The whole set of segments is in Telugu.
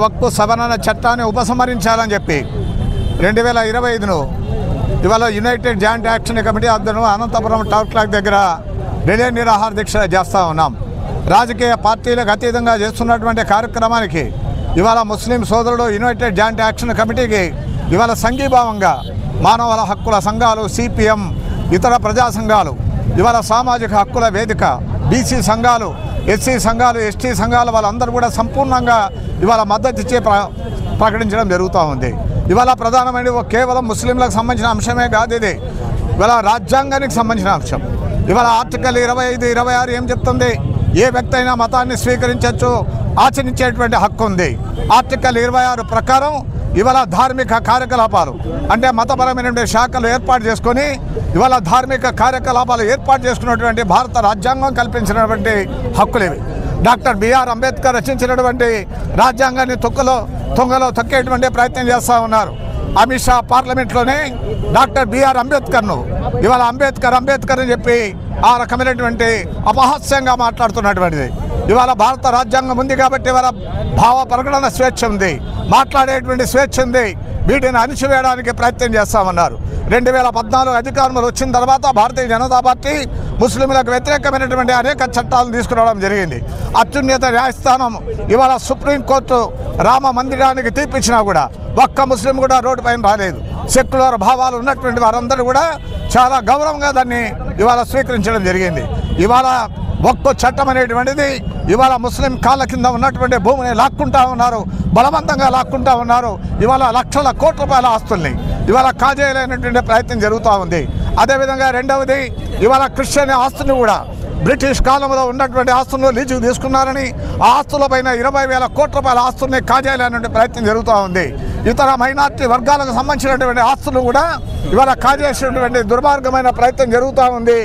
వక్ఫ్ సవరణ చట్టాన్ని ఉపసంహరించాలని చెప్పి 2025 ఇవాళ యునైటెడ్ జాయింట్ యాక్షన్ కమిటీ ఆధ్వర్యంలో అనంతపురం టవర్ క్లాక్ దగ్గర రిలే నిరాహార దీక్ష చేస్తూ ఉన్నాం. రాజకీయ పార్టీలకు అతీతంగా చేస్తున్నటువంటి కార్యక్రమానికి ఇవాళ ముస్లిం సోదరుడు యునైటెడ్ జాయింట్ యాక్షన్ కమిటీకి ఇవాళ సంఘీభావంగా మానవ హక్కుల సంఘాలు, సిపిఎం, ఇతర ప్రజా సంఘాలు, ఇవాళ సామాజిక హక్కుల వేదిక, బీసీ సంఘాలు, ఎస్సీ సంఘాలు, ఎస్టీ సంఘాలు వాళ్ళందరూ కూడా సంపూర్ణంగా ఇవాళ మద్దతు ఇచ్చే ప్రకటించడం జరుగుతూ ఉంది. ఇవాళ ప్రధానమైన కేవలం ముస్లింలకు సంబంధించిన అంశమే కాదు, ఇది ఇవాళ రాజ్యాంగానికి సంబంధించిన అంశం. ఇవాళ ఆర్టికల్ 25, 26 ఏం చెప్తుంది? ఏ వ్యక్తి అయినా మతాన్ని స్వీకరించవచ్చు, ఆచరించేటువంటి హక్కు ఉంది. ఆర్టికల్ 26 ప్రకారం ఇవాళ ధార్మిక కార్యకలాపాలు అంటే మతపరమైనటువంటి శాఖలు ఏర్పాటు చేసుకొని ఇవాళ ధార్మిక కార్యకలాపాలు ఏర్పాటు చేసుకున్నటువంటి భారత రాజ్యాంగం కల్పించినటువంటి హక్కులేవి. డాక్టర్ బిఆర్ అంబేద్కర్ రచించినటువంటి రాజ్యాంగాన్ని తొంగలో తొక్కేటువంటి ప్రయత్నం చేస్తూ ఉన్నారు. అమిత్ షా పార్లమెంట్లోనే డాక్టర్ బిఆర్ అంబేద్కర్ను ఇవాళ అంబేద్కర్ అని చెప్పి ఆ రకమైనటువంటి అపహాస్యంగా మాట్లాడుతున్నటువంటిది. ఇవాళ భారత రాజ్యాంగం ఉంది కాబట్టి ఇవాళ భావ ప్రకటన స్వేచ్ఛ ఉంది, మాట్లాడేటువంటి స్వేచ్ఛ ఉంది. వీటిని అణిచివేయడానికి ప్రయత్నం చేస్తామన్నారు. 2014 అధికారంలో వచ్చిన తర్వాత భారతీయ జనతా పార్టీ ముస్లింలకు వ్యతిరేకమైనటువంటి అనేక చట్టాలను తీసుకురావడం జరిగింది. అత్యున్నత న్యాయస్థానం ఇవాళ సుప్రీంకోర్టు రామ మందిరానికి తీర్పిచ్చినా కూడా ఒక్క ముస్లిం కూడా రోడ్డు పైన రాలేదు. సెక్యులర్ భావాలు ఉన్నటువంటి వారందరూ కూడా చాలా గౌరవంగా దాన్ని ఇవాళ స్వీకరించడం జరిగింది. ఇవాళ వక్ఫ్ చట్టం అనేటువంటిది ఇవాళ ముస్లిం కాళ్ళ కింద ఉన్నటువంటి భూమిని లాక్కుంటా ఉన్నారు, బలవంతంగా లాక్కుంటా ఉన్నారు. ఇవాళ లక్షల కోట్ల రూపాయల ఆస్తుల్ని ఇవాళ కాజేయాలనేటువంటి ప్రయత్నం జరుగుతూ ఉంది. అదేవిధంగా రెండవది ఇవాళ క్రిస్టియన్ ఆస్తుని కూడా బ్రిటిష్ కాలంలో ఉన్నటువంటి ఆస్తులను లీజుకు తీసుకున్నారని ఆ ఆస్తులపైన 20,000 కోట్ల రూపాయల ఆస్తుల్ని కాజేయాలనే ప్రయత్నం జరుగుతూ ఉంది. ఇతర మైనార్టీ వర్గాలకు సంబంధించినటువంటి ఆస్తులు కూడా ఇవాళ కాజేసేటువంటి దుర్మార్గమైన ప్రయత్నం జరుగుతూ ఉంది.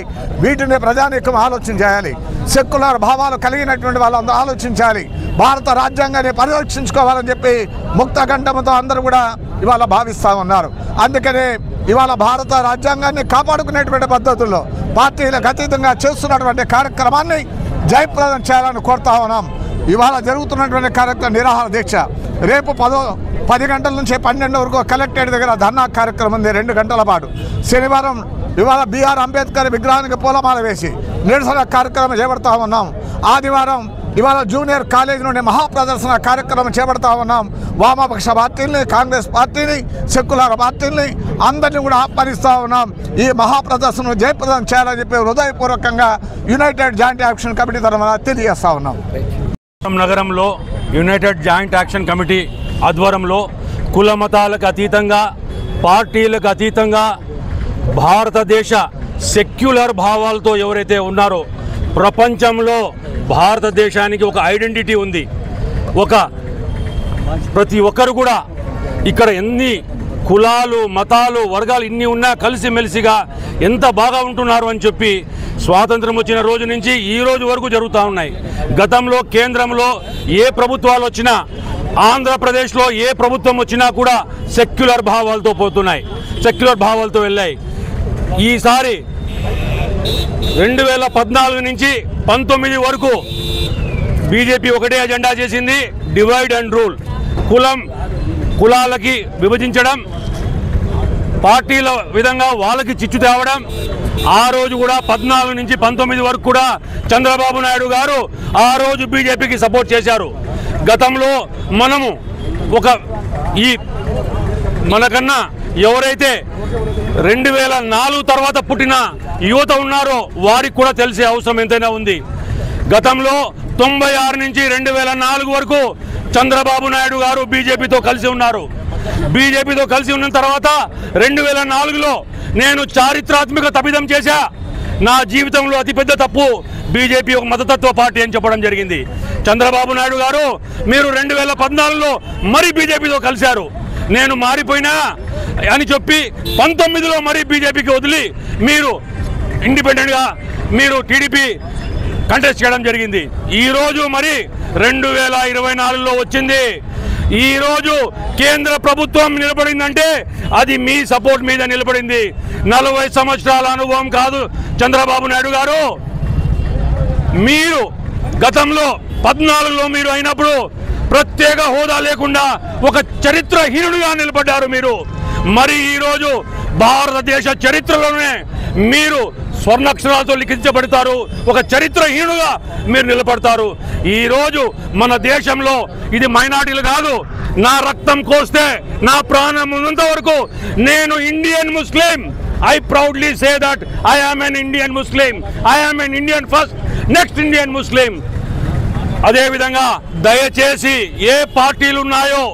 వీటిని ప్రజానీకం ఆలోచన చేయాలి. సెక్యులర్ భావాలు కలిగినటువంటి వాళ్ళందరూ ఆలోచించాలి. భారత రాజ్యాంగాన్ని పరిరక్షించుకోవాలని చెప్పి ముక్త కంఠంతో అందరూ కూడా ఇవాళ భావిస్తూ ఉన్నారు. అందుకనే ఇవాళ భారత రాజ్యాంగాన్ని కాపాడుకునేటువంటి పద్ధతుల్లో పార్టీలకు అతీతంగా చేస్తున్నటువంటి కార్యక్రమాన్ని జయప్రదం చేయాలని కోరుతా ఉన్నాం. ఇవాళ జరుగుతున్నటువంటి కార్యక్రమం నిరాహార దీక్ష రేపు 10 గంటల నుంచి 12 వరకు కలెక్టరేట్ దగ్గర ధర్నా కార్యక్రమం ఉంది 2 గంటల పాటు. శనివారం ఇవాళ బిఆర్ అంబేద్కర్ విగ్రహానికి పూలమాల వేసి నిరసన కార్యక్రమం చేపడతా ఉన్నాం. ఆదివారం ఇవాళ జూనియర్ కాలేజీ నుండి మహాప్రదర్శన కార్యక్రమం చేపడతా ఉన్నాం. వామపక్ష పార్టీల్ని, కాంగ్రెస్ పార్టీని, సెక్యులర్ పార్టీల్ని అందరినీ కూడా ఆహ్వానిస్తూ ఉన్నాం. ఈ మహాప్రదర్శనను జయప్రదం చేయాలని చెప్పి హృదయపూర్వకంగా యునైటెడ్ జాయింట్ యాక్షన్ కమిటీ తరఫున తెలియజేస్తా ఉన్నాం. నగరంలో యునైటెడ్ జాయింట్ యాక్షన్ కమిటీ ఆధ్వర్యంలో కుల మతాలకు అతీతంగా, పార్టీలకు అతీతంగా భారతదేశ సెక్యులర్ భావాలతో ఎవరైతే ఉన్నారో ప్రపంచంలో భారతదేశానికి ఒక ఐడెంటిటీ ఉంది. ప్రతి ఒక్కరు కూడా ఇక్కడ ఎన్ని కులాలు, మతాలు, వర్గాలు ఇన్ని ఉన్నా కలిసిమెలిసిగా ఎంత బాగా ఉంటున్నారు అని చెప్పి స్వాతంత్రం వచ్చిన రోజు నుంచి ఈ రోజు వరకు జరుగుతూ ఉన్నాయి. గతంలో కేంద్రంలో ఏ ప్రభుత్వాలు వచ్చినా, ఆంధ్రప్రదేశ్లో ఏ ప్రభుత్వం వచ్చినా కూడా సెక్యులర్ భావాలతో పోతున్నాయి, సెక్యులర్ భావాలతో వెళ్ళాయి. ఈసారి 2014 నుంచి 19 వరకు బీజేపీ ఒకటే ఎజెండా చేసింది, డివైడ్ అండ్ రూల్. కులాలకి విభజించడం, పార్టీల విధంగా వాళ్ళకి చిచ్చు తేవడం. ఆ రోజు కూడా 14 నుంచి 19 వరకు కూడా చంద్రబాబు నాయుడు గారు ఆ రోజు బీజేపీకి సపోర్ట్ చేశారు. గతంలో మనము మనకన్నా ఎవరైతే 2004 తర్వాత పుట్టిన యువత ఉన్నారో వారికి కూడా తెలిసే అవసరం ఎంతైనా ఉంది. గతంలో 96 నుంచి 2004 వరకు చంద్రబాబు నాయుడు గారు బీజేపీతో కలిసి ఉన్నారు. బీజేపీతో కలిసి ఉన్న తర్వాత 2004లో నేను చారిత్రాత్మక తప్పిదం చేశా. నా జీవితంలో అతిపెద్ద తప్పు బీజేపీ ఒక మతతత్వ పార్టీ అని చెప్పడం జరిగింది. చంద్రబాబు నాయుడు గారు మీరు 2014లో మరీ బీజేపీతో కలిశారు, నేను మారిపోయినా అని చెప్పి 19లో మరీ బీజేపీకి వదిలి మీరు ఇండిపెండెంట్గా మీరు టీడీపీ కంటెస్ట్ చేయడం జరిగింది. ఈరోజు మరి 2024లో వచ్చింది. ఈరోజు కేంద్ర ప్రభుత్వం నిలబడిందంటే అది మీ సపోర్ట్ మీద నిలబడింది. 40 సంవత్సరాల అనుభవం కాదు చంద్రబాబు నాయుడు గారు. మీరు గతంలో 14లో మీరు అయినప్పుడు ప్రత్యేక హోదా లేకుండా ఒక చరిత్రహీనుడిగా నిలబడ్డారు మీరు. మరి ఈరోజు భారతదేశ చరిత్రలోనే మీరు స్వర్ణాక్షరాలతో లిఖించబడతారు, ఒక చరిత్రహీనుడుగా మీరు నిలబడతారు. ఈరోజు మన దేశంలో ఇది మైనారిటీలు కాదు, నా రక్తం కోస్తే నా ప్రాణం ఉన్నంత వరకు నేను Indian Muslim. I proudly say that I am an Indian Muslim. I am an Indian first, next Indian Muslim. అదేవిధంగా దయచేసి ఏ పార్టీలు ఉన్నాయో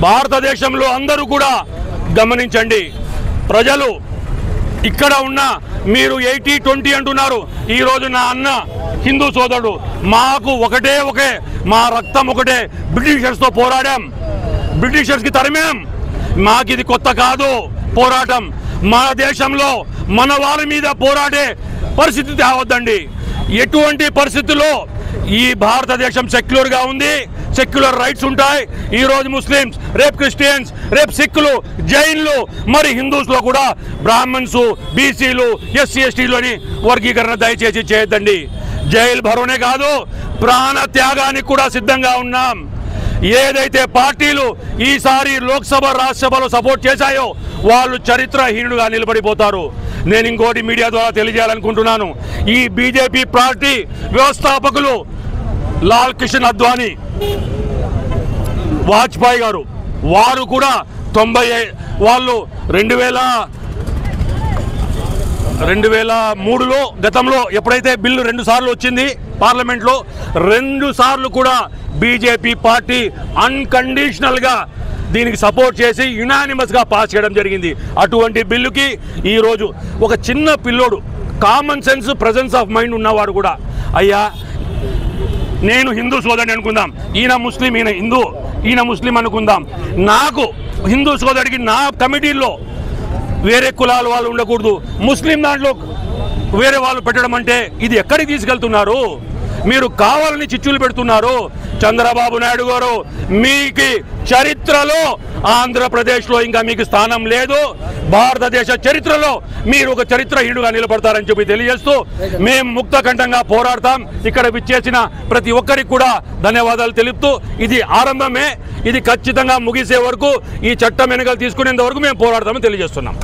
భారతదేశంలో అందరూ కూడా గమనించండి. ప్రజలు ఇక్కడ ఉన్న మీరు 80-20 అంటున్నారు. ఈరోజు నా అన్న హిందూ సోదరుడు, మాకు ఒకే మా రక్తం ఒకటే. బ్రిటిషర్స్తో పోరాడాం, బ్రిటిషర్స్కి తరిమాం. మాకు ఇది కొత్త కాదు పోరాటం. మన దేశంలో మన వాళ్ళ మీద పోరాడే పరిస్థితి తేవద్దండి. ఎటువంటి పరిస్థితుల్లో ఈ భారతదేశం సెక్యులర్గా ఉంది, సెక్యులర్ రైట్స్ ఉంటాయి. ఈరోజు ముస్లిమ్స్, రేపు క్రిస్టియన్స్, రేపు సిక్కులు, జైన్లు, మరి హిందూస్లో కూడా బ్రాహ్మణ్స్, బీసీలు, ఎస్సీ ఎస్టీలు అని వర్గీకరణ దయచేసి చేయొద్దండి. జైలు భరోనే కాదు, ప్రాణ త్యాగానికి కూడా సిద్ధంగా ఉన్నాం. ఏదైతే పార్టీలు ఈసారి లోక్సభ రాజ్యసభలో సపోర్ట్ చేశాయో వాళ్ళు చరిత్రహీనుడుగా నిలబడిపోతారు. నేను ఇంకోటి మీడియా ద్వారా తెలియజేయాలనుకుంటున్నాను. ఈ బీజేపీ పార్టీ వ్యవస్థాపకులు లాల్ కృష్ణ అద్వానీ, వాజ్పేయి గారు, వారు కూడా 2003లో గతంలో ఎప్పుడైతే బిల్లు 2 సార్లు వచ్చింది పార్లమెంట్లో, 2 సార్లు కూడా బీజేపీ పార్టీ అన్కండిషనల్గా దీనికి సపోర్ట్ చేసి యునానిమస్గా పాస్ చేయడం జరిగింది. అటువంటి బిల్లుకి ఈరోజు ఒక చిన్న పిల్లోడు, common sense, presence of mind ఉన్నవాడు కూడా, అయ్యా నేను హిందూ సోదరుని అనుకుందాం, ఈయన ముస్లిం, ఈయన హిందూ, ఈయన ముస్లిం అనుకుందాం, నాకు హిందూ సోదరుడికి నా కమిటీల్లో వేరే కులాల వాళ్ళు ఉండకూడదు, ముస్లిం దాంట్లో వేరే వాళ్ళు పెట్టడం అంటే ఇది ఎక్కడికి తీసుకెళ్తున్నారు? మీరు కావాలని చిచ్చులు పెడుతున్నారు. చంద్రబాబు నాయుడు గారు, మీకు చరిత్రలో ఆంధ్రప్రదేశ్లో ఇంకా మీకు స్థానం లేదు. భారతదేశ చరిత్రలో మీరు ఒక చరిత్రహీనుడుగా నిలబడతారని చెప్పి తెలియజేస్తూ మేము ముక్తకంఠంగా పోరాడతాం. ఇక్కడ విచ్చేసిన ప్రతి ఒక్కరికి కూడా ధన్యవాదాలు తెలుపుతూ, ఇది ఆరంభమే, ఇది ఖచ్చితంగా ముగిసే వరకు, ఈ చట్టం వెనుకలు తీసుకునేంత వరకు మేము పోరాడతామని తెలియజేస్తున్నాం.